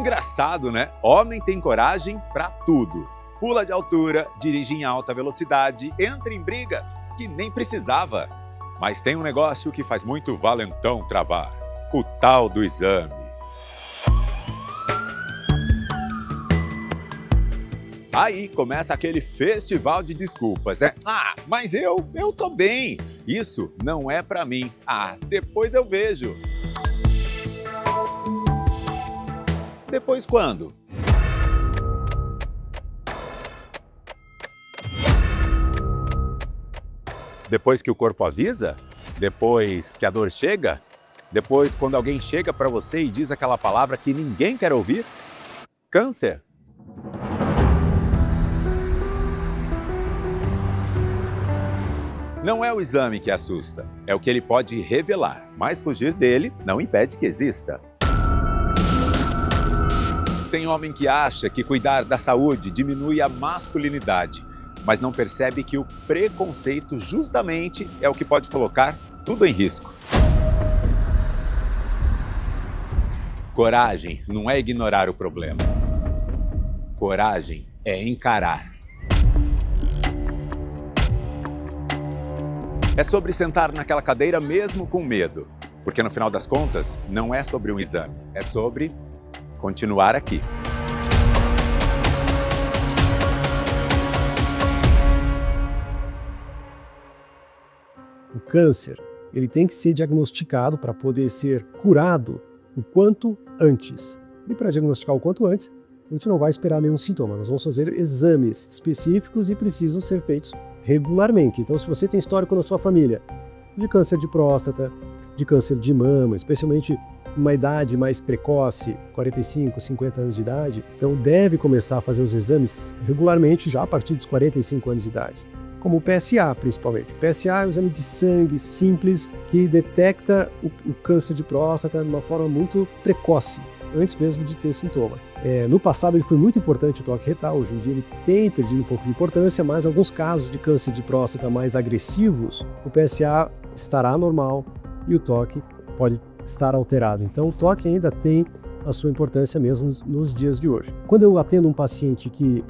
Engraçado, né? Homem tem coragem pra tudo. Pula de altura, dirige em alta velocidade, entra em briga que nem precisava. Mas tem um negócio que faz muito valentão travar: o tal do exame. Aí começa aquele festival de desculpas, né? Mas eu tô bem. Isso não é pra mim. Depois eu vejo. Depois quando? Depois que o corpo avisa? Depois que a dor chega? Depois quando alguém chega pra você e diz aquela palavra que ninguém quer ouvir? Câncer. Não é o exame que assusta, é o que ele pode revelar, mas fugir dele não impede que exista. Tem homem que acha que cuidar da saúde diminui a masculinidade, mas não percebe que o preconceito justamente é o que pode colocar tudo em risco. Coragem não é ignorar o problema. Coragem é encarar. É sobre sentar naquela cadeira mesmo com medo, porque no final das contas não é sobre um exame, é sobre continuar aqui. O câncer, ele tem que ser diagnosticado para poder ser curado o quanto antes. E para diagnosticar o quanto antes, a gente não vai esperar nenhum sintoma. Nós vamos fazer exames específicos e precisam ser feitos regularmente. Então, se você tem histórico na sua família de câncer de próstata, de câncer de mama, especialmente uma idade mais precoce, 45, 50 anos de idade, então deve começar a fazer os exames regularmente já a partir dos 45 anos de idade. Como o PSA, principalmente. O PSA é um exame de sangue simples que detecta o câncer de próstata de uma forma muito precoce, antes mesmo de ter sintoma. No passado ele foi muito importante o toque retal, hoje em dia ele tem perdido um pouco de importância, mas em alguns casos de câncer de próstata mais agressivos, o PSA estará normal e o toque pode estar alterado. Então o toque ainda tem a sua importância mesmo nos dias de hoje. Quando eu atendo um paciente que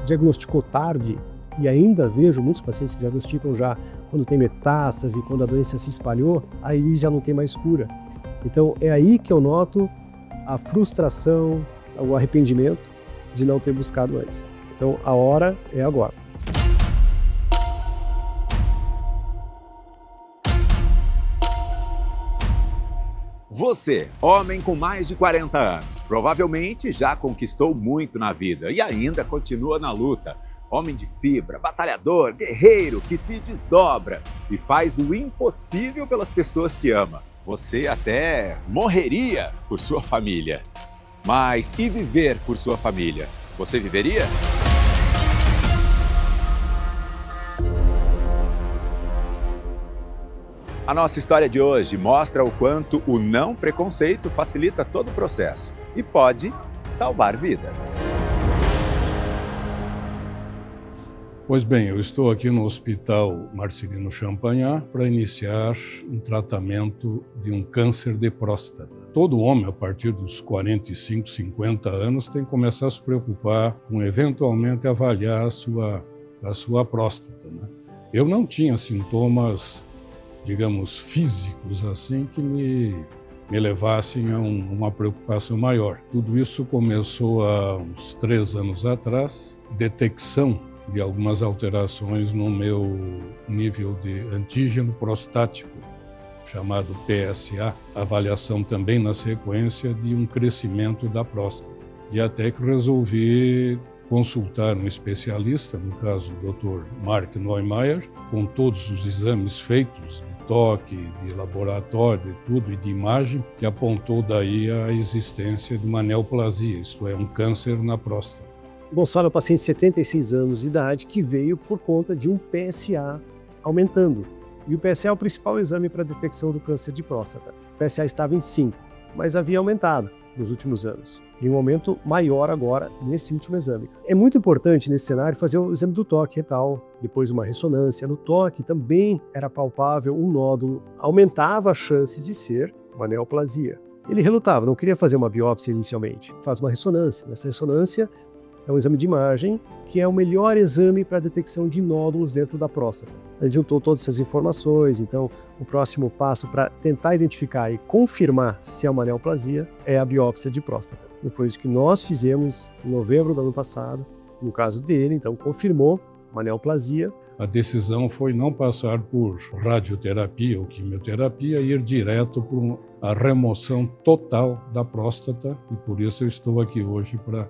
diagnosticou tarde, e ainda vejo muitos pacientes que diagnosticam já quando tem metástase, quando a doença se espalhou, aí já não tem mais cura. Então é aí que eu noto a frustração, o arrependimento de não ter buscado antes. Então a hora é agora. Você, homem com mais de 40 anos, provavelmente já conquistou muito na vida e ainda continua na luta. Homem de fibra, batalhador, guerreiro, que se desdobra e faz o impossível pelas pessoas que ama. Você até morreria por sua família. Mas e viver por sua família? Você viveria? A nossa história de hoje mostra o quanto o não preconceito facilita todo o processo e pode salvar vidas. Pois bem, eu estou aqui no Hospital Marcelino Champagnat para iniciar um tratamento de um câncer de próstata. Todo homem, a partir dos 45, 50 anos, tem que começar a se preocupar com eventualmente avaliar a sua próstata, né? Eu não tinha sintomas, digamos, físicos assim que me levassem a uma preocupação maior. Tudo isso começou há uns 3 anos atrás, detecção de algumas alterações no meu nível de antígeno prostático, chamado PSA, avaliação também na sequência de um crescimento da próstata. E até que resolvi consultar um especialista, no caso o Dr. Mark Neumeier, com todos os exames feitos, de toque, de laboratório, de tudo, e de imagem, que apontou daí a existência de uma neoplasia, isto é, um câncer na próstata. Gonçalo é um paciente de 76 anos de idade que veio por conta de um PSA aumentando. E o PSA é o principal exame para a detecção do câncer de próstata. O PSA estava em 5, mas havia aumentado nos últimos anos. E um aumento maior agora nesse último exame. É muito importante nesse cenário fazer o exame do toque retal, depois uma ressonância. No toque também era palpável um nódulo, aumentava a chance de ser uma neoplasia. Ele relutava, não queria fazer uma biópsia inicialmente. Faz uma ressonância. Essa ressonância é um exame de imagem que é o melhor exame para a detecção de nódulos dentro da próstata. Ele juntou todas essas informações, então o próximo passo para tentar identificar e confirmar se é uma neoplasia é a biópsia de próstata. E foi isso que nós fizemos em novembro do ano passado, no caso dele, então confirmou uma neoplasia. A decisão foi não passar por radioterapia ou quimioterapia e ir direto para a remoção total da próstata, e por isso eu estou aqui hoje para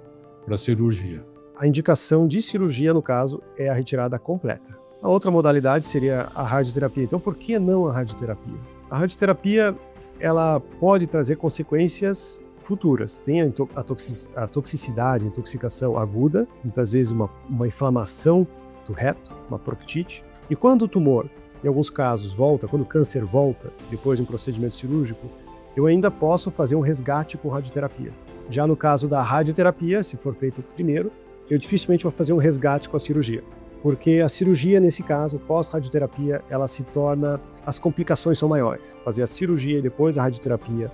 a cirurgia. A indicação de cirurgia, no caso, é a retirada completa. A outra modalidade seria a radioterapia. Então, por que não a radioterapia? A radioterapia, ela pode trazer consequências futuras. Tem a toxicidade, a intoxicação aguda, muitas vezes uma inflamação do reto, uma proctite. E quando o tumor, em alguns casos, volta, quando o câncer volta, depois de um procedimento cirúrgico, eu ainda posso fazer um resgate com radioterapia. Já no caso da radioterapia, se for feito primeiro, eu dificilmente vou fazer um resgate com a cirurgia. Porque a cirurgia, nesse caso, pós-radioterapia, ela se torna... as complicações são maiores. Fazer a cirurgia e depois a radioterapia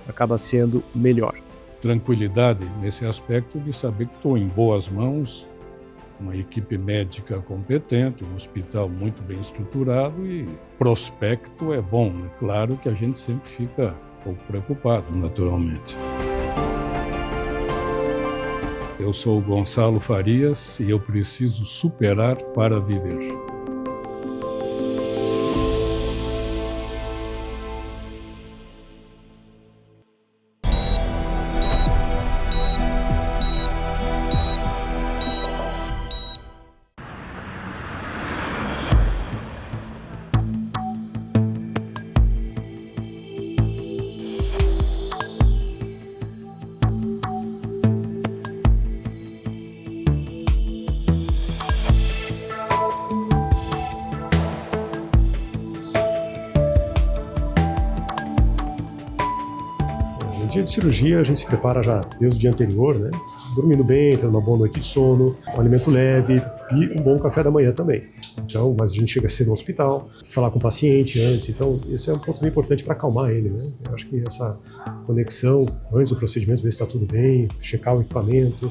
acaba sendo melhor. Tranquilidade nesse aspecto de saber que estou em boas mãos, uma equipe médica competente, um hospital muito bem estruturado, e prospecto é bom, né? Claro que a gente sempre fica um pouco preocupado, naturalmente. Eu sou o Gonçalo Farias e eu preciso superar para viver. No dia de cirurgia, a gente se prepara já desde o dia anterior, né? Dormindo bem, tendo uma boa noite de sono, um alimento leve e um bom café da manhã também. Então, mas a gente chega cedo no hospital, falar com o paciente antes, então esse é um ponto bem importante para acalmar ele, né? Eu acho que essa conexão antes do procedimento, ver se está tudo bem, checar o equipamento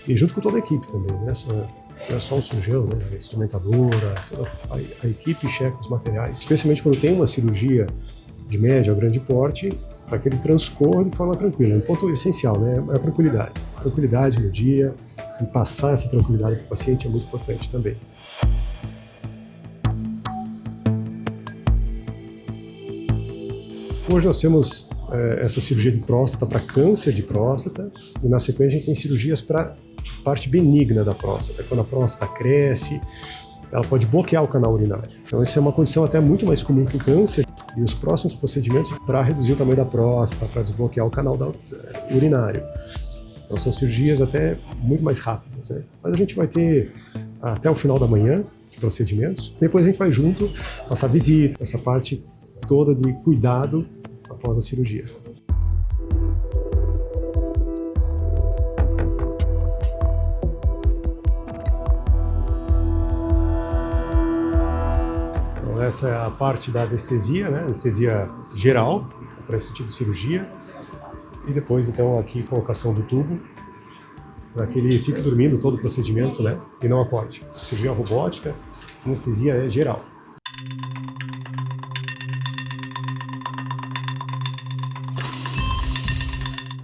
e junto com toda a equipe também, né? Não é só o cirurgião, né? A instrumentadora, toda a equipe checa os materiais, especialmente quando tem uma cirurgia de médio a grande porte, para que ele transcorra de forma tranquila. Um ponto essencial, né? É a tranquilidade. Tranquilidade no dia, e passar essa tranquilidade para o paciente é muito importante também. Hoje nós temos essa cirurgia de próstata para câncer de próstata, e na sequência a gente tem cirurgias para parte benigna da próstata. Quando a próstata cresce, ela pode bloquear o canal urinário. Então essa é uma condição até muito mais comum que o câncer, e os próximos procedimentos para reduzir o tamanho da próstata, para desbloquear o canal urinário. Então são cirurgias até muito mais rápidas, né? Mas a gente vai ter até o final da manhã de procedimentos. Depois a gente vai junto passar visita, essa parte toda de cuidado após a cirurgia. Essa é a parte da anestesia, né? Anestesia geral para esse tipo de cirurgia. E depois, então, aqui colocação do tubo para que ele fique dormindo todo o procedimento, né? E não acorde. Cirurgia robótica, anestesia é geral.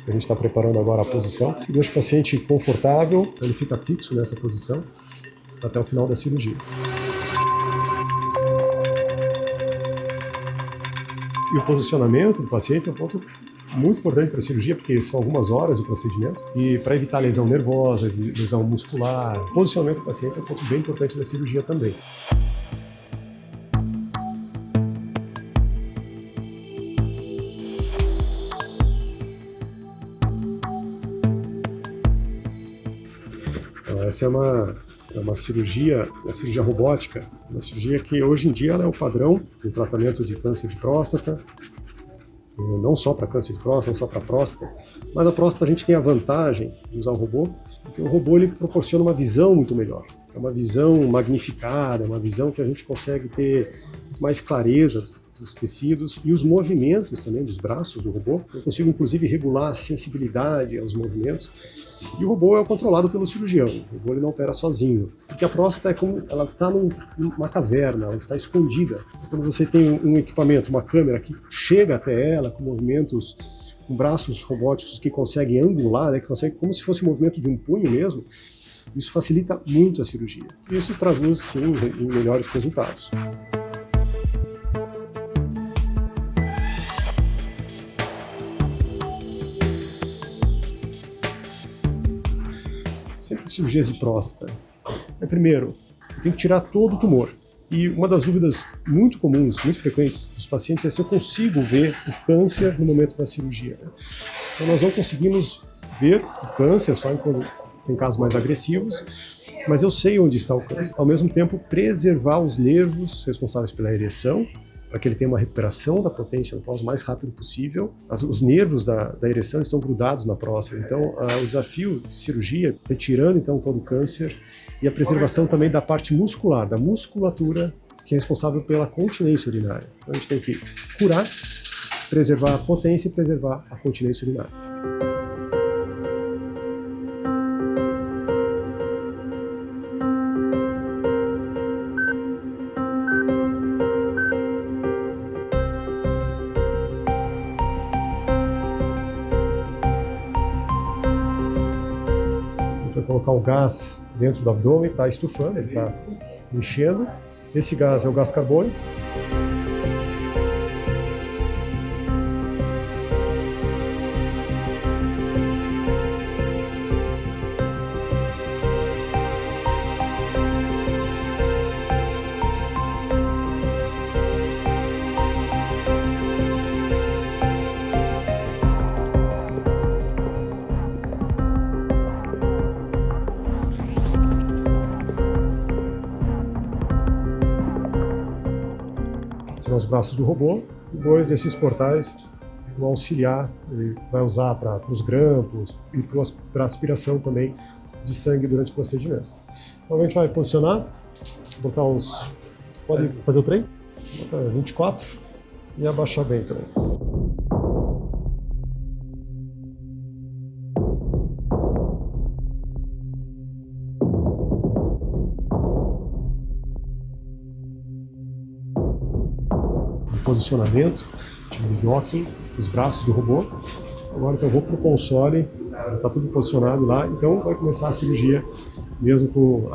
A gente está preparando agora a posição e deixa o paciente confortável, ele fica fixo nessa posição até o final da cirurgia. E o posicionamento do paciente é um ponto muito importante para a cirurgia, porque são algumas horas de procedimento. E para evitar lesão nervosa, lesão muscular, o posicionamento do paciente é um ponto bem importante da cirurgia também. Então, essa é uma cirurgia, a cirurgia robótica, uma cirurgia que hoje em dia ela é o padrão do tratamento de câncer de próstata, não só para câncer de próstata, não só para próstata, mas a próstata a gente tem a vantagem de usar o robô, porque o robô ele proporciona uma visão muito melhor, é uma visão magnificada, uma visão que a gente consegue ter mais clareza dos tecidos e os movimentos também dos braços do robô. Eu consigo, inclusive, regular a sensibilidade aos movimentos. E o robô é controlado pelo cirurgião. O robô ele não opera sozinho. Porque a próstata é como ela está numa caverna, ela está escondida. Quando você tem um equipamento, uma câmera que chega até ela com movimentos, com braços robóticos que conseguem angular, né, que conseguem como se fosse o movimento de um punho mesmo, isso facilita muito a cirurgia. Isso traduz, sim, em melhores resultados. Sempre cirurgias de próstata. Primeiro, tem que tirar todo o tumor. E uma das dúvidas muito comuns, muito frequentes dos pacientes é se eu consigo ver o câncer no momento da cirurgia. Então nós não conseguimos ver o câncer só quando tem casos mais agressivos, mas eu sei onde está o câncer. Ao mesmo tempo, preservar os nervos responsáveis pela ereção, para que ele tenha uma recuperação da potência no pós o mais rápido possível. Os nervos da ereção estão grudados na próstata, então o desafio de cirurgia, retirando então todo o câncer, e a preservação também da parte muscular, da musculatura, que é responsável pela continência urinária. Então a gente tem que curar, preservar a potência e preservar a continência urinária. Colocar o gás dentro do abdômen, está estufando, ele está enchendo. Esse gás é o gás carbônico. São os braços do robô, e 2 desses portais vão auxiliar, ele vai usar para os grampos e para aspiração também de sangue durante o procedimento. Então a gente vai posicionar, botar uns... Pode fazer o trem? Botar 24 e abaixar bem também. Posicionamento, tipo de docking, os braços do robô. Agora então eu vou para o console, já está tudo posicionado lá, então vai começar a cirurgia, mesmo com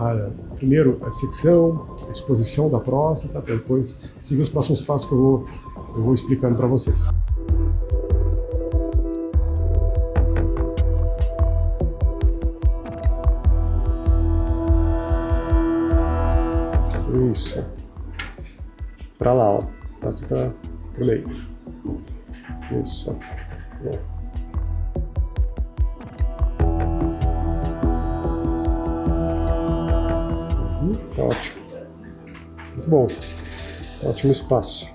primeiro a dissecção, a exposição da próstata, para depois seguir os próximos passos que eu vou explicando para vocês. Isso. Para lá, ó. Passa para o meio. Isso. Bom. Tá ótimo. Muito bom. Ótimo espaço.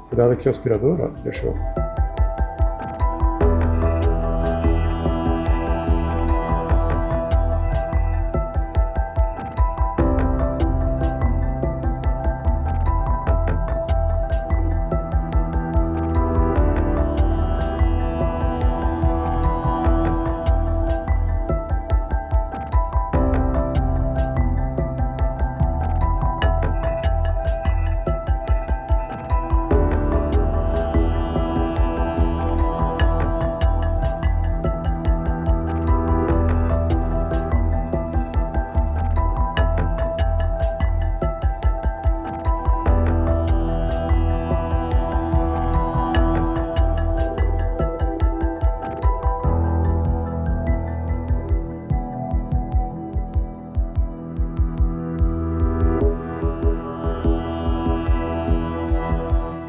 Cuidado aqui o aspirador, ó. Deixa eu...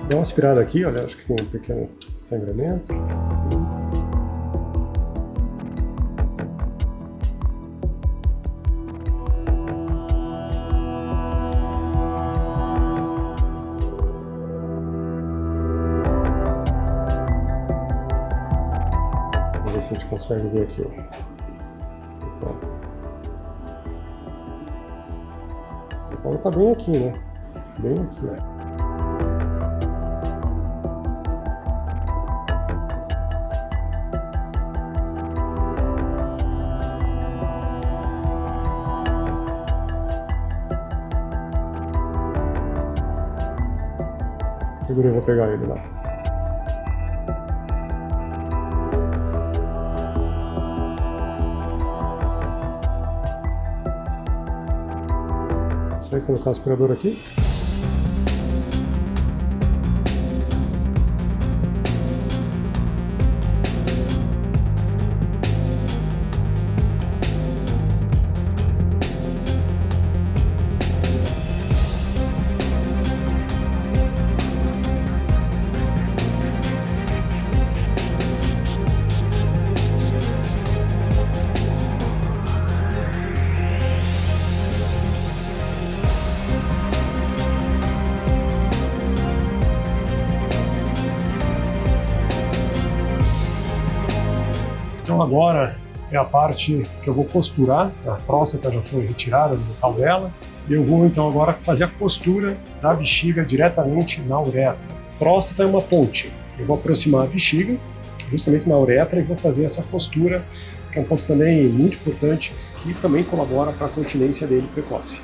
Dá uma aspirada aqui, olha, acho que tem um pequeno sangramento. Vamos ver se a gente consegue ver aqui, ó. O Paulo tá bem aqui, né? bem aqui, ó. Segura, eu vou pegar ele lá. Você vai colocar o aspirador aqui? Então agora é a parte que eu vou costurar, a próstata já foi retirada do local dela, e eu vou então agora fazer a costura da bexiga diretamente na uretra. A próstata é uma ponte, eu vou aproximar a bexiga justamente na uretra e vou fazer essa costura, que é um ponto também muito importante, que também colabora para a continência dele precoce.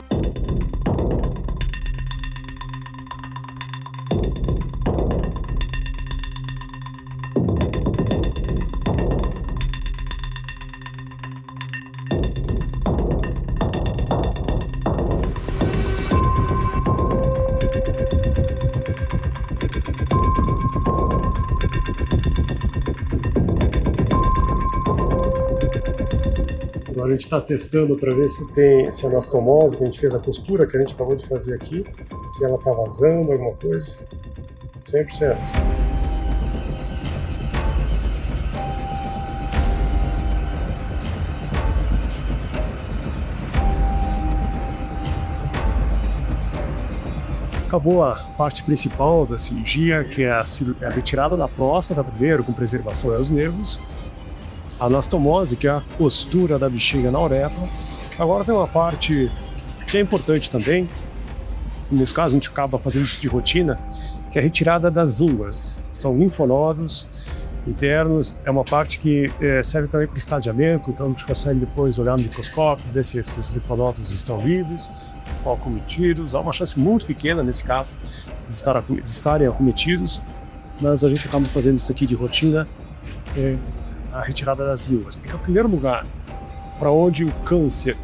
Agora a gente está testando para ver se a anastomose, que a gente fez a costura, que a gente acabou de fazer aqui, se ela está vazando alguma coisa. 100%. Acabou a parte principal da cirurgia, que é a retirada da próstata primeiro, com preservação aos nervos. A anastomose, que é a costura da bexiga na uretra. Agora tem uma parte que é importante também, nesse caso a gente acaba fazendo isso de rotina, que é a retirada das ínguas. São linfonodos internos, é uma parte que serve também para estadiamento, então a gente consegue depois olhar no microscópio, ver se esses linfonodos estão livres ou acometidos. Há uma chance muito pequena nesse caso de estarem acometidos, mas a gente acaba fazendo isso aqui de rotina, a retirada das ínguas, porque o primeiro lugar para onde o câncer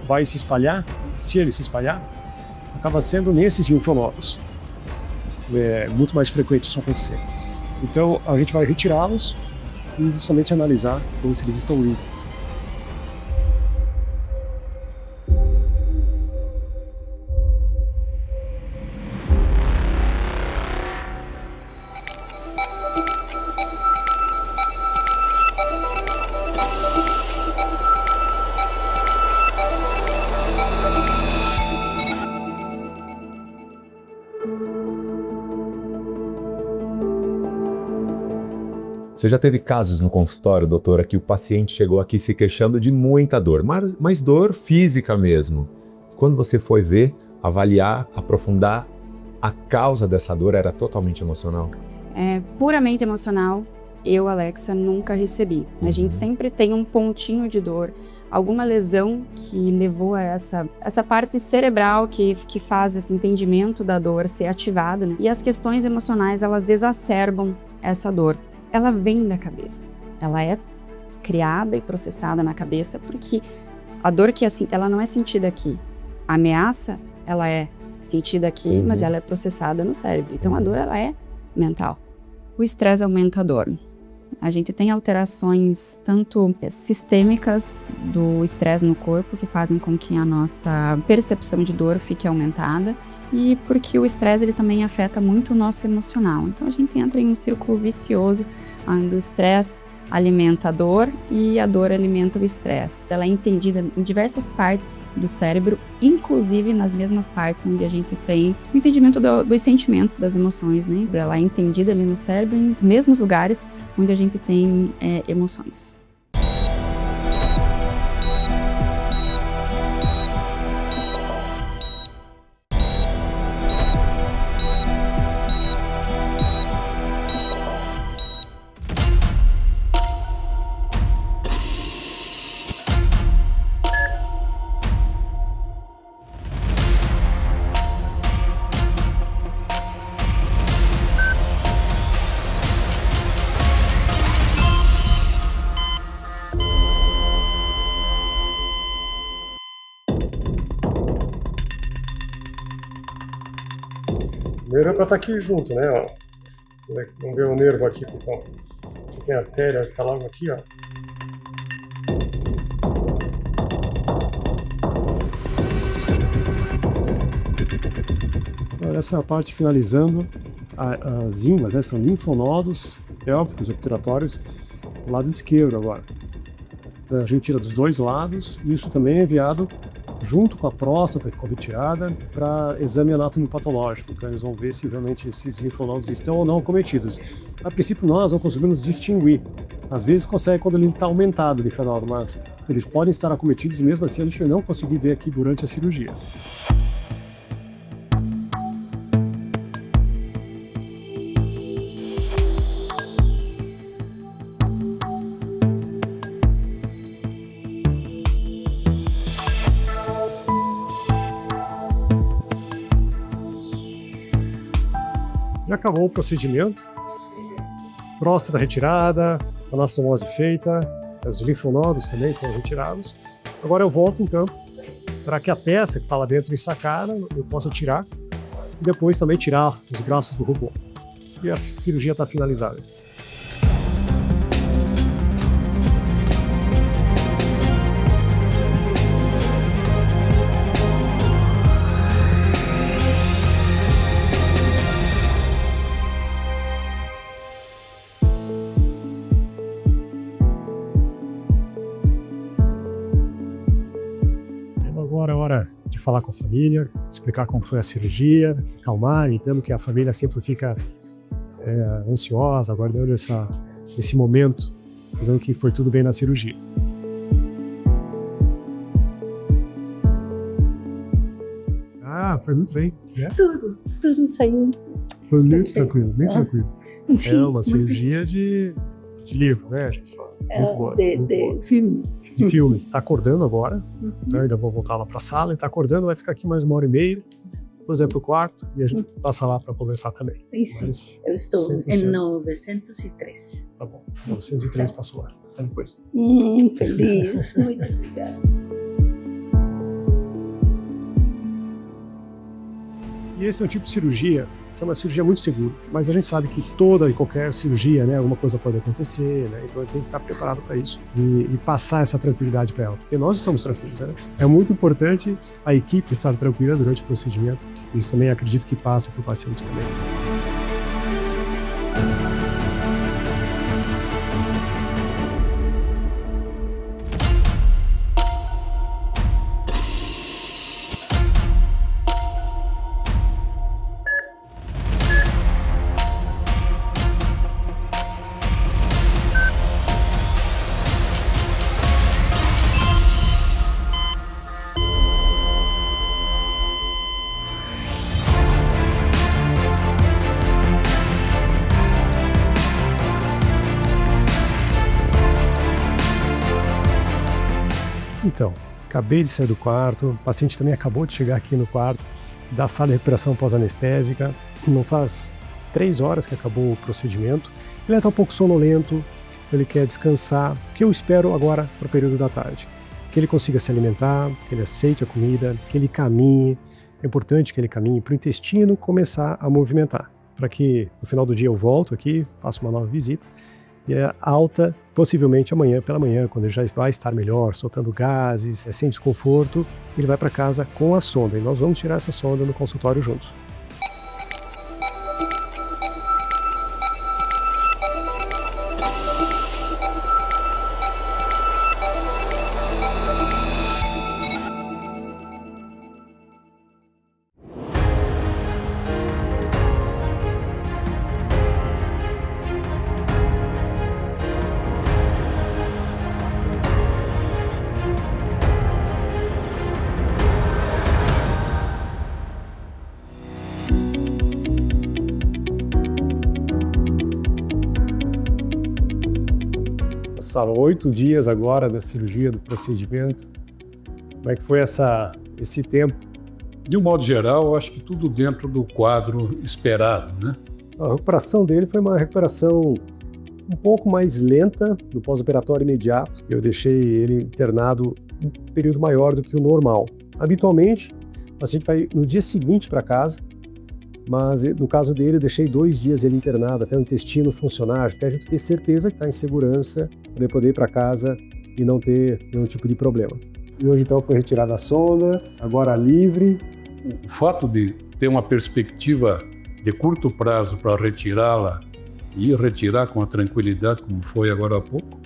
vai se espalhar, se ele se espalhar, acaba sendo nesses linfonodos. É muito mais frequente isso acontecer. Então a gente vai retirá-los e justamente analisar se eles estão livres. Você já teve casos no consultório, doutora, que o paciente chegou aqui se queixando de muita dor, mas dor física mesmo. Quando você foi ver, avaliar, aprofundar, a causa dessa dor era totalmente emocional? É puramente emocional. Eu, Alexa, nunca recebi. A gente sempre tem um pontinho de dor, alguma lesão que levou a essa parte cerebral que faz esse entendimento da dor ser ativado, né? E as questões emocionais, elas exacerbam essa dor. Ela vem da cabeça. Ela é criada e processada na cabeça porque a dor que ela não é sentida aqui. A ameaça, ela é sentida aqui, mas ela é processada no cérebro. Então a dor, ela é mental. O estresse aumenta a dor. A gente tem alterações tanto sistêmicas do estresse no corpo que fazem com que a nossa percepção de dor fique aumentada e porque o estresse ele também afeta muito o nosso emocional. Então a gente entra em um círculo vicioso onde o estresse alimenta a dor e a dor alimenta o estresse. Ela é entendida em diversas partes do cérebro, inclusive nas mesmas partes onde a gente tem o entendimento dos sentimentos, das emoções, né? Ela é entendida ali no cérebro, nos mesmos lugares onde a gente tem emoções. nervo é para estar aqui junto, né? Ó. Vamos ver o nervo aqui, pessoal. Tem a artéria que está logo aqui, ó. Agora, essa é a parte finalizando. As íngmas, né, são linfonodos pélvicos obturatórios do lado esquerdo agora. Então, a gente tira dos dois lados. Isso também é enviado junto com a próstata que foi retirada para exame anatomopatológico, que eles vão ver se realmente esses linfonodos estão ou não acometidos. A princípio, nós não conseguimos distinguir. Às vezes consegue quando ele está aumentado, o linfonodo, mas eles podem estar acometidos e mesmo assim a gente não conseguir ver aqui durante a cirurgia. Já acabou o procedimento, próstata retirada, anastomose feita, os linfonodos também foram retirados. Agora eu volto em campo para que a peça que está lá dentro ensacada eu possa tirar e depois também tirar os braços do robô. E a cirurgia está finalizada. Agora é hora de falar com a família, explicar como foi a cirurgia, acalmar, entendo que a família sempre fica ansiosa, aguardando esse momento, dizendo que foi tudo bem na cirurgia. Ah, foi muito bem. Né? Tudo saiu. Foi muito tranquilo, bem tranquilo. Sim, É uma cirurgia de livro, né, gente? Muito boa. De filme. De filme. Tá acordando agora, né? Ainda vou voltar lá pra sala, ele tá acordando, vai ficar aqui mais 1h30, depois vai pro quarto e a gente passa lá pra conversar também. Sim, Mas, eu estou 100%. em 903. Tá bom, 903 passou lá. Até depois. Feliz, muito obrigada. E esse é um tipo de cirurgia que é uma cirurgia muito segura, mas a gente sabe que toda e qualquer cirurgia, né, alguma coisa pode acontecer, né, então a gente tem que estar preparado para isso e passar essa tranquilidade para ela, porque nós estamos tranquilos, né? É muito importante a equipe estar tranquila durante o procedimento, isso também acredito que passa para o paciente também. Então, acabei de sair do quarto, o paciente também acabou de chegar aqui no quarto, da sala de recuperação pós-anestésica, não faz 3 horas que acabou o procedimento, ele está um pouco sonolento, então ele quer descansar, o que eu espero agora para o período da tarde? Que ele consiga se alimentar, que ele aceite a comida, que ele caminhe, é importante que ele caminhe para o intestino começar a movimentar, para que no final do dia eu volto aqui, faço uma nova visita, e a alta, possivelmente amanhã pela manhã, quando ele já vai estar melhor, soltando gases, sem desconforto, ele vai para casa com a sonda. E nós vamos tirar essa sonda no consultório juntos. Passaram 8 dias agora da cirurgia, do procedimento. Como é que foi esse tempo? De um modo geral, eu acho que tudo dentro do quadro esperado, né? A recuperação dele foi uma recuperação um pouco mais lenta do pós-operatório imediato. Eu deixei ele internado um período maior do que o normal. Habitualmente, o paciente vai no dia seguinte para casa Mas no caso dele, eu deixei 2 dias ele internado até o intestino funcionar, até a gente ter certeza que está em segurança, para ele poder ir para casa e não ter nenhum tipo de problema. E hoje então foi retirada a sonda, agora livre. O fato de ter uma perspectiva de curto prazo para retirá-la e retirar com a tranquilidade como foi agora há pouco?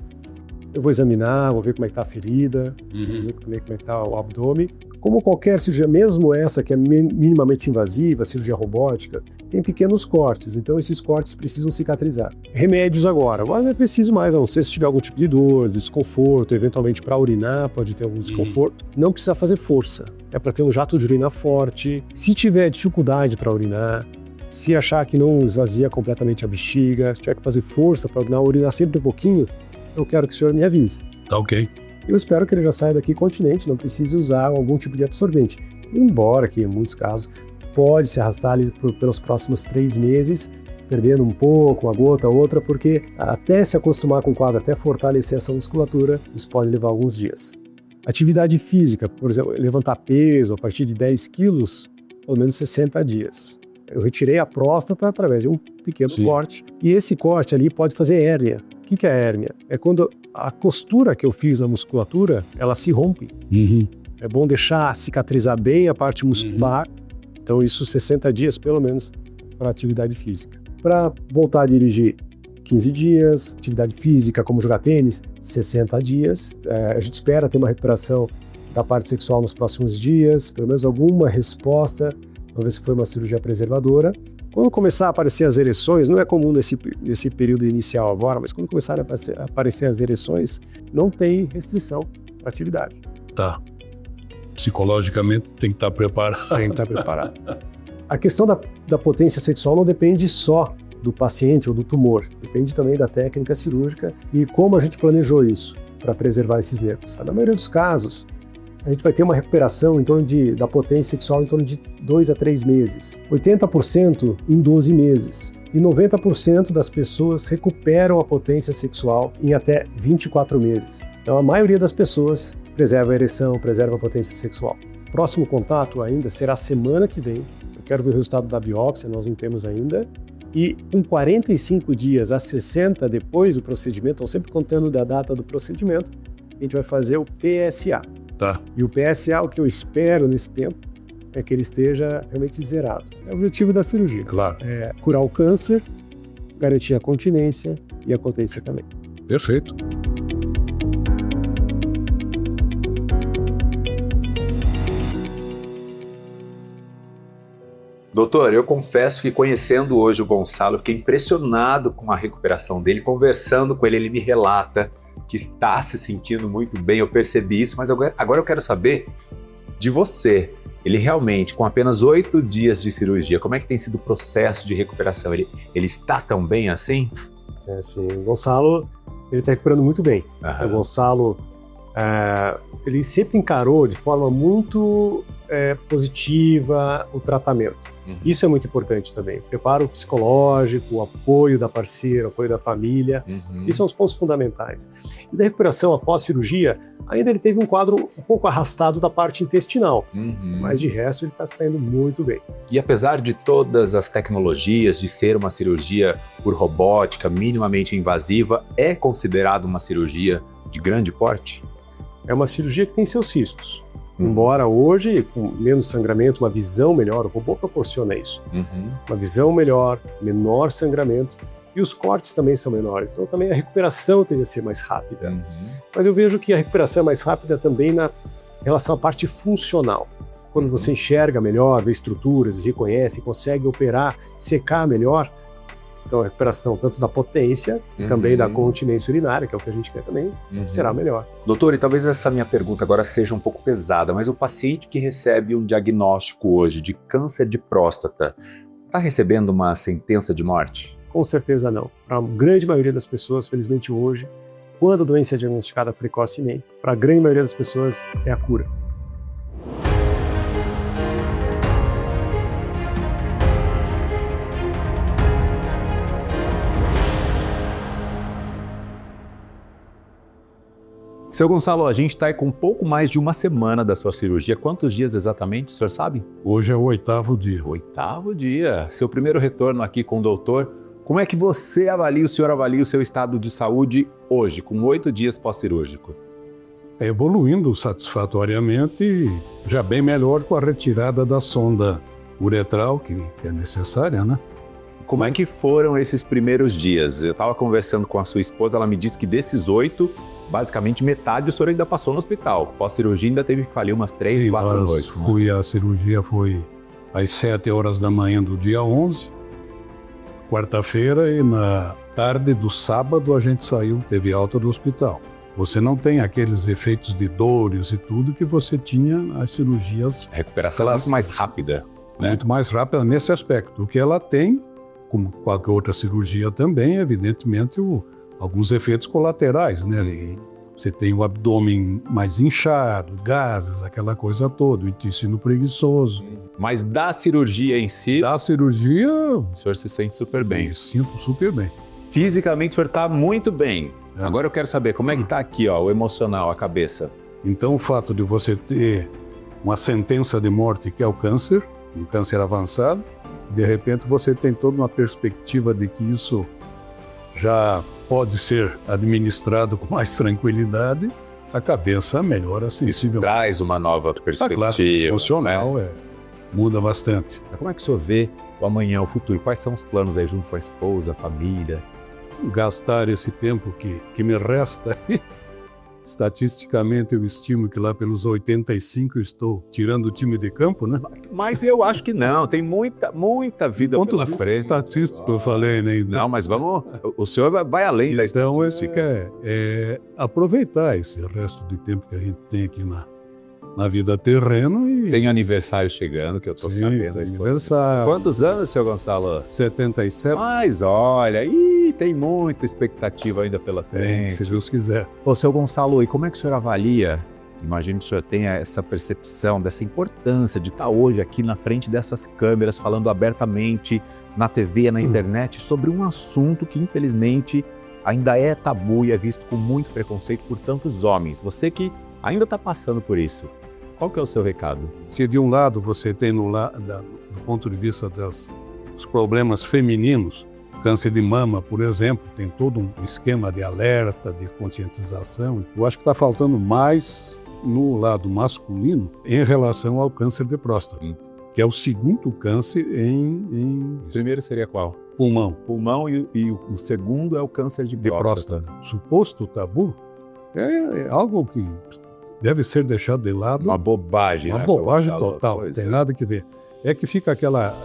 Eu vou examinar, vou ver como é que está a ferida, vou ver como é que está o abdômen. Como qualquer cirurgia, mesmo essa que é minimamente invasiva, cirurgia robótica, tem pequenos cortes, então esses cortes precisam cicatrizar. Remédios agora não é preciso mais, a não ser se tiver algum tipo de dor, desconforto, eventualmente para urinar pode ter algum desconforto. Não precisa fazer força, é para ter um jato de urina forte. Se tiver dificuldade para urinar, se achar que não esvazia completamente a bexiga, se tiver que fazer força para urinar sempre um pouquinho, eu quero que o senhor me avise. Tá ok. Eu espero que ele já saia daqui continente, não precise usar algum tipo de absorvente. Embora que, em muitos casos, pode se arrastar ali pelos próximos 3 meses, perdendo um pouco, uma gota, outra, porque até se acostumar com o quadro, até fortalecer essa musculatura, isso pode levar alguns dias. Atividade física, por exemplo, levantar peso a partir de 10 quilos, pelo menos 60 dias. Eu retirei a próstata através de um pequeno corte, e esse corte ali pode fazer hérnia. O que é hérnia? É quando a costura que eu fiz na musculatura, ela se rompe. É bom deixar cicatrizar bem a parte muscular. Então isso 60 dias, pelo menos, para atividade física. Para voltar a dirigir, 15 dias. Atividade física, como jogar tênis, 60 dias. A gente espera ter uma recuperação da parte sexual nos próximos dias, pelo menos alguma resposta. Vamos ver se foi uma cirurgia preservadora. Quando começar a aparecer as ereções, não é comum nesse período inicial agora, mas quando começarem a aparecer as ereções, não tem restrição para atividade. Tá. Psicologicamente tem que estar preparado. Tem que estar preparado. A questão da potência sexual não depende só do paciente ou do tumor, depende também da técnica cirúrgica e como a gente planejou isso para preservar esses nervos. Na maioria dos casos, a gente vai ter uma recuperação da potência sexual em torno de 2 a 3 meses, 80% em 12 meses e 90% das pessoas recuperam a potência sexual em até 24 meses. Então a maioria das pessoas preserva a ereção, preserva a potência sexual. Próximo contato ainda será semana que vem. Eu quero ver o resultado da biópsia, nós não temos ainda. E em 45 dias a 60 depois do procedimento, ou sempre contando da data do procedimento, a gente vai fazer o PSA. Tá. E o PSA, o que eu espero nesse tempo, é que ele esteja realmente zerado. É o objetivo da cirurgia. Claro. É curar o câncer, garantir a continência e a potência também. Perfeito. Doutor, eu confesso que conhecendo hoje o Gonçalo, fiquei impressionado com a recuperação dele. Conversando com ele, ele me relata que está se sentindo muito bem, eu percebi isso, mas agora eu quero saber de você. Ele realmente, com apenas 8 dias de cirurgia, como é que tem sido o processo de recuperação? Ele está tão bem assim? Sim, o Gonçalo, ele está recuperando muito bem. Aham. O Gonçalo, ele sempre encarou de forma muito positiva o tratamento. Isso é muito importante também. Preparo psicológico, o apoio da parceira, o apoio da família. Isso são os pontos fundamentais. E da recuperação após cirurgia, ainda ele teve um quadro um pouco arrastado da parte intestinal, mas de resto ele está saindo muito bem. E apesar de todas as tecnologias, de ser uma cirurgia por robótica minimamente invasiva, é considerado uma cirurgia de grande porte? É uma cirurgia que tem seus riscos. Embora hoje, com menos sangramento, uma visão melhor, o robô proporciona isso. Uma visão melhor, menor sangramento, e os cortes também são menores. Então também a recuperação tende a ser mais rápida. Mas eu vejo que a recuperação é mais rápida também na relação à parte funcional. Quando você enxerga melhor, vê estruturas, reconhece, consegue operar, secar melhor, então a recuperação tanto da potência, também da continência urinária, que é o que a gente quer também, será melhor. Doutor, e talvez essa minha pergunta agora seja um pouco pesada, mas o paciente que recebe um diagnóstico hoje de câncer de próstata, está recebendo uma sentença de morte? Com certeza não. Para a grande maioria das pessoas, felizmente hoje, quando a doença é diagnosticada precocemente, para a grande maioria das pessoas é a cura. Seu Gonçalo, a gente está com um pouco mais de uma semana da sua cirurgia. Quantos dias exatamente, o senhor sabe? Hoje é o 8º dia. 8º dia. Seu primeiro retorno aqui com o doutor. Como é que o senhor avalia o seu estado de saúde hoje, com 8 dias pós-cirúrgico? Evoluindo satisfatoriamente e já bem melhor com a retirada da sonda uretral, que é necessária, né? Como é que foram esses primeiros dias? Eu estava conversando com a sua esposa, ela me disse que desses 8, basicamente metade o senhor ainda passou no hospital. Pós-cirurgia ainda teve que falir umas 3, 4 noites. A cirurgia foi às 7 horas da manhã do dia 11, quarta-feira, e na tarde do sábado a gente saiu, teve alta do hospital. Você não tem aqueles efeitos de dores e tudo que você tinha nas cirurgias. Recuperação muito mais rápida. Né? Muito mais rápida nesse aspecto. O que ela tem, como qualquer outra cirurgia também, evidentemente, alguns efeitos colaterais, né? Você tem o abdômen mais inchado, gases, aquela coisa toda, o intestino preguiçoso. Mas da cirurgia em si, Da cirurgia, o senhor se sente super bem. eu sinto super bem. Fisicamente o senhor está muito bem. É. Agora eu quero saber como é que está aqui, ó, o emocional, a cabeça. Então, o fato de você ter uma sentença de morte, que é o câncer, um câncer avançado, de repente você tem toda uma perspectiva de que isso já pode ser administrado com mais tranquilidade, a cabeça melhora sensivelmente. Traz uma nova perspectiva. Claro, emocional muda bastante. Como é que o senhor vê o amanhã, o futuro? Quais são os planos aí junto com a esposa, a família? Gastar esse tempo que me resta, estatisticamente eu estimo que lá pelos 85 eu estou tirando o time de campo, né? Mas eu acho que não, tem muita vida pela frente. Estatístico, eu falei, né? Não, mas vamos, o senhor vai além da Então, estatística. é aproveitar esse resto de tempo que a gente tem aqui na vida terrena e... Tem aniversário chegando, que eu tô sabendo. Tem a esposa. aniversário. Quantos anos, senhor Gonçalo? 77. Mas olha, tem muita expectativa ainda pela frente. Se Deus quiser. Ô, seu Gonçalo, e como é que o senhor avalia? Imagino que o senhor tenha essa percepção dessa importância de estar hoje aqui na frente dessas câmeras, falando abertamente na TV, na internet, sobre um assunto que, infelizmente, ainda é tabu e é visto com muito preconceito por tantos homens. Você que ainda está passando por isso, qual que é o seu recado? Se de um lado você tem do ponto de vista dos problemas femininos, câncer de mama, por exemplo, tem todo um esquema de alerta, de conscientização. Eu acho que está faltando mais no lado masculino em relação ao câncer de próstata, que é o segundo câncer em O primeiro seria qual? pulmão. Pulmão e o segundo é o câncer de próstata. Suposto tabu é algo que deve ser deixado de lado. Uma bobagem, Uma né, bobagem seu Gonçalo? total, Pois tem é. nada que ver. É que fica aquela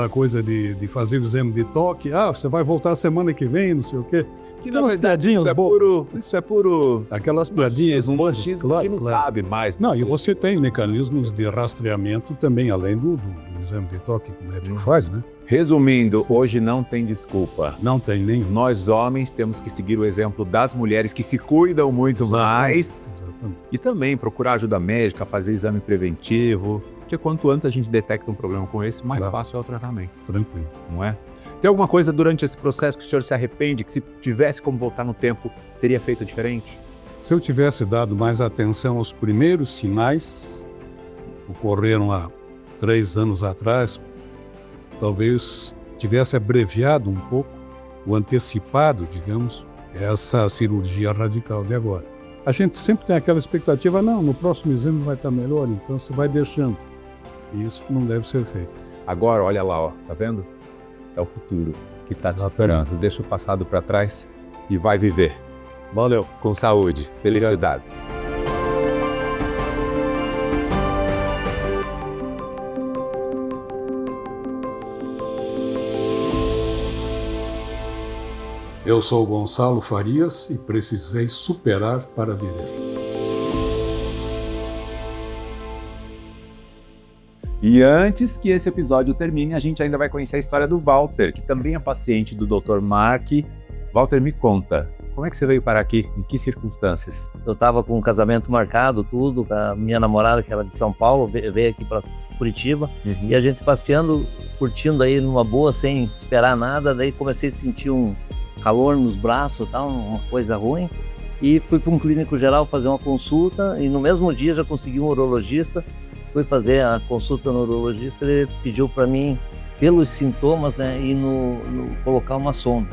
coisa de fazer o exame de toque, você vai voltar semana que vem, não sei o quê. Que na Aquelas verdade piadinhas isso é puro Aquelas piadinhas, machismo que não cabe mais. Não, e você tem mecanismos de rastreamento também, além do exame de toque que o médico faz, né? Resumindo, hoje não tem desculpa. Não tem nenhum. Nós homens temos que seguir o exemplo das mulheres que se cuidam muito mais Exatamente. e também procurar ajuda médica, fazer exame preventivo, porque quanto antes a gente detecta um problema com esse, mais Claro. fácil é o tratamento, Tranquilo. não é? Tem alguma coisa durante esse processo que o senhor se arrepende, que se tivesse como voltar no tempo, teria feito diferente? Se eu tivesse dado mais atenção aos primeiros sinais, ocorreram há 3 anos atrás, talvez tivesse abreviado um pouco, ou antecipado, digamos, essa cirurgia radical de agora. A gente sempre tem aquela expectativa, não, no próximo exame vai estar melhor, então você vai deixando. E isso não deve ser feito. Agora, olha lá, ó, tá vendo? É o futuro que está te esperando. Deixa o passado para trás e vai viver. Valeu. Com saúde. Felicidades. Eu sou Gonçalo Farias e precisei superar para viver. E antes que esse episódio termine, a gente ainda vai conhecer a história do Walter, que também é paciente do Dr. Mark. Walter, me conta, como é que você veio parar aqui? Em que circunstâncias? Eu estava com um casamento marcado, tudo, com a minha namorada, que era de São Paulo, veio aqui para Curitiba, e a gente passeando, curtindo aí numa boa, sem esperar nada, daí comecei a sentir um calor nos braços, tal, uma coisa ruim. e fui para um clínico geral fazer uma consulta e no mesmo dia já consegui um urologista. Fui fazer a consulta no urologista, ele pediu para mim, pelos sintomas, né, ir colocar uma sonda.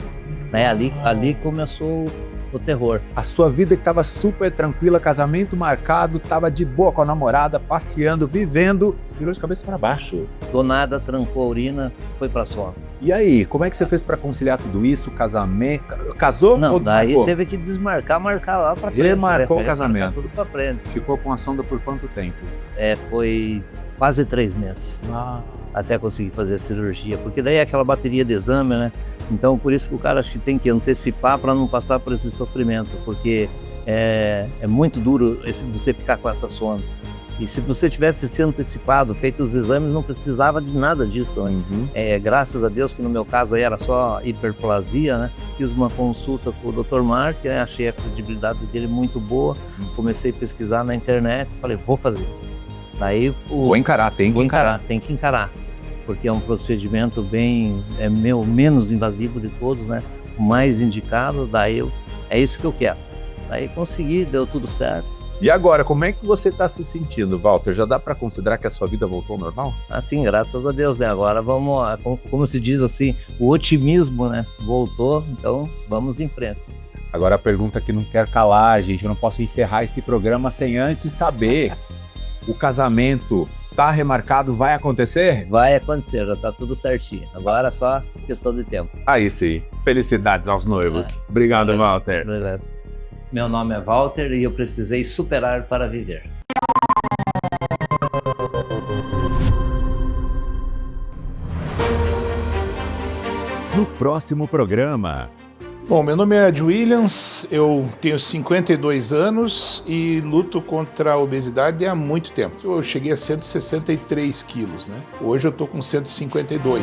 Né, ali começou o terror. A sua vida que estava super tranquila, casamento marcado, estava de boa com a namorada, passeando, vivendo, virou de cabeça para baixo. Do nada, trancou a urina, foi para sonda. E aí, como é que você fez para conciliar tudo isso, casamento? Casou Não, ou daí desmarcou? teve que marcar lá para frente. Remarcou o casamento. Tudo para frente. Ficou com a sonda por quanto tempo? Foi quase 3 meses. Até conseguir fazer a cirurgia, porque daí é aquela bateria de exame, né? Então, por isso que o cara acho que tem que antecipar para não passar por esse sofrimento, porque é muito duro você ficar com essa sonda. E se você tivesse se antecipado, feito os exames, não precisava de nada disso. Graças a Deus que no meu caso aí era só hiperplasia, né? Fiz uma consulta com o Dr. Mark, né? Achei a credibilidade dele muito boa, comecei a pesquisar na internet, falei, vou fazer. Daí Vou encarar, tem que encarar. Tem que encarar, porque é um procedimento menos invasivo de todos, né? O mais indicado, daí é isso que eu quero. Daí consegui, deu tudo certo. E agora, como é que você está se sentindo, Walter? Já dá para considerar que a sua vida voltou ao normal? Assim, graças a Deus, né? Agora vamos, como se diz assim, o otimismo, né? Voltou, então vamos em frente. Agora a pergunta que não quer calar, gente, eu não posso encerrar esse programa sem antes saber. O casamento tá remarcado, vai acontecer? Vai acontecer, já tá tudo certinho. Agora é só questão de tempo. Aí sim. Felicidades aos noivos. Obrigado, Beleza. Walter. Beleza. Meu nome é Walter e eu precisei superar para viver. No próximo programa. Bom, meu nome é Ed Williams, eu tenho 52 anos e luto contra a obesidade há muito tempo. Eu cheguei a 163 quilos, né? Hoje eu tô com 152.